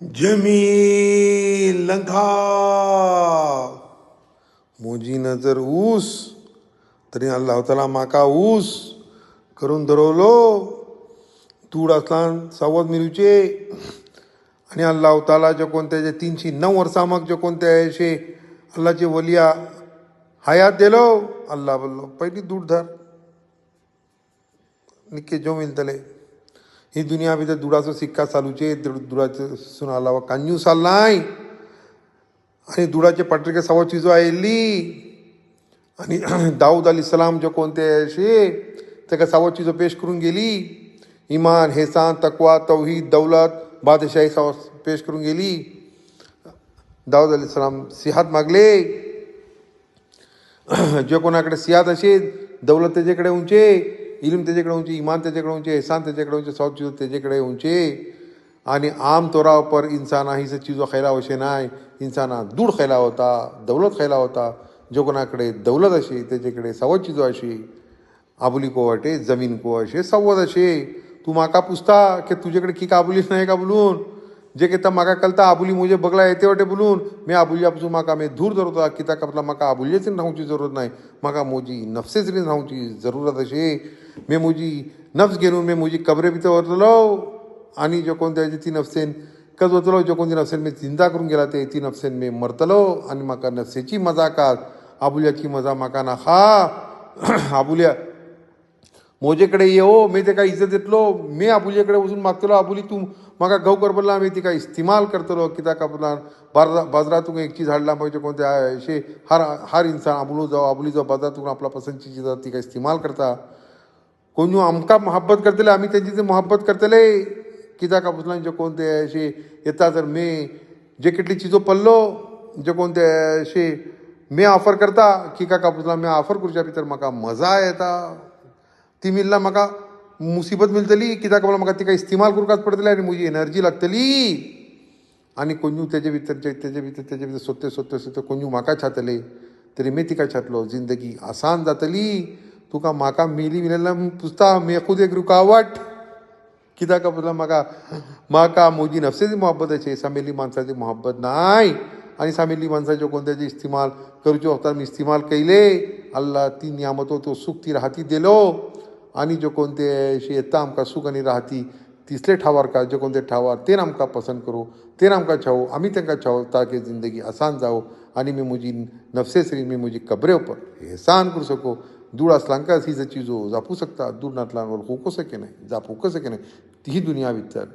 जमील लंघा मोजी नजर ऊस तरी अल्लाह ताला माका ऊस करून धरवलो तूड असलान सावध मिरूचे आणि अल्लाह ताला जो कोणते 309 वर्सां मग जो कोणते असे अल्लाहचे वलिया हयात दिलो अल्लाह बोललो पहिली दूध धर निके जो मिळतले ही दुनिया भितर दुडाचो सिक्का चालूचे दुडाचे सुन अलावा कांजू चाल नाही आणि दुडाचे पाटरिके सवा चिजो आयली आणि दाऊद अलैहिस्सलाम जो कोणते असे त्याका सवा चिजो पेश करून गेली ईमान हेसान तकवा तौहीद दौलत बादशाही पेश करून गेली दाऊद अलैहिस्सलाम सिहात मागले जे कोणाकडे सिहात असे दौलत त्याच्याकडे उंचे इल्म त्याच्याकडे उंचे ईमान त्याच्याकडे उंचे एहसान त्याच्याकडे उंचे सौ चीज़ों त्याच्याकडे उंचे आणि आम तौरा पर इंसाना ही सब चीज़ों खैला वशे नाही इंसाना दूध खैला होता दौलत खैला होता जो कोणाकडे दौलत असे त्याच्याकडे सव चीज़ों अशी आबुली को वाटे जमीन को असे सवत असे तू माका पुसता की तुझ्याकडे की काबुलीच नाही का बोलून जे की माका कलता आबुली मुझे बगला येते वाटे बोलून मी आबुल्यापासून माका मी दूर धरता किता कपला माका आबुल्याच राहूची जरूरत नाही माका मोजी नफसेच राहूची जरूरत असे मी मुजी नफ्स घेऊन मी मुजी कबरे भितर वतलो आणि जो कोणत्या ती नफसेन कज वतलो जो कोणती नफसेन मी चिंता करून गेला ते ती नफसेन मी मरतलो आणि माका नफसेची मजा का आबुल्याची मजा माका ना खा आबुल्या मोजेकडे ये हो मी ते काय इज्जत देतलो मी आबुल्याकडे बसून मागतलो आबुली तू माका गहू करबला मी ती काय इस्तेमाल करतलो किता कापला बाजारातून एक चीज हाडला पाहिजे कोणत्या असे हर इंसान आबुली जाऊ बाजारातून आपला पसंतची चीज ती काय इस्तेमाल करता कोणी आमका मोहब्बत करतले आम्ही त्यांची मोहब्बत करतले कित्या कापसला जे कोणते असे येता तर मी जे कितली चिजो पडलो जे कोणते असे मी ऑफर करता की का कापसला मी ऑफर करूच्या भितर म्हाका मजा येता ती मिळला म्हाका मुसीबत मिळतली कित्याक कापला म्हाका ती काय इस्तेमाल करूकाच पडतले आणि म्हजी एनर्जी लागतली आणि कोणी तेजे भितर सोदते कोणी म्हाका छातले तरी मी तिका छातलो जिंदगी आसान जातली तुका म्हाका मिलेला पुसता मी खुद एक रुकावट कित्याक कापला म्हाका मोजी नफसेची मोहब्बत अशी सामेली माणसाची मोहब्बत नाही आणि सामेली माणसाच्या कोणत्याचे इस्तेमाल करूचे होता मी इस्तेमाल केले अल्लाह ती नियामतो तो सुख ती राहती दिलो आणि जो कोणते अशी येता आमकां सुख आणि राहती तिसरे ठावार का जे कोणते ठावार ते आमकां पसंत करू ते आमकां छावो आमी तांकां छावो ताकी जिंदगी आसान जावो आणि मी मुजी नफसेसरी मी मुजी कबरे उपर एहसान करू सको दूड असलांकाच ही चीजो जापू शकता दूड नातलान वळखू कसं की नाही जापू कसं की नाही ती दुनिया भितर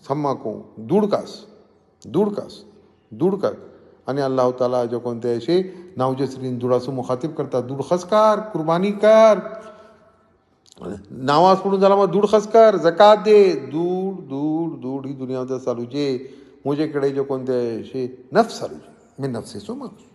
सम्माको दूड कर आणि अल्लाह ताला जो कोणते असे नावजे श्रीन दुडाचो मुखातीब करता दूड खसकार कुर्बानी कर नावाज पडून झाला मग दूड खसकार जकात दे दूड ही दुनिया चालूचे मुझेकडे जो कोणते असे नफ्स चालूचे मी नफसेचो माणूस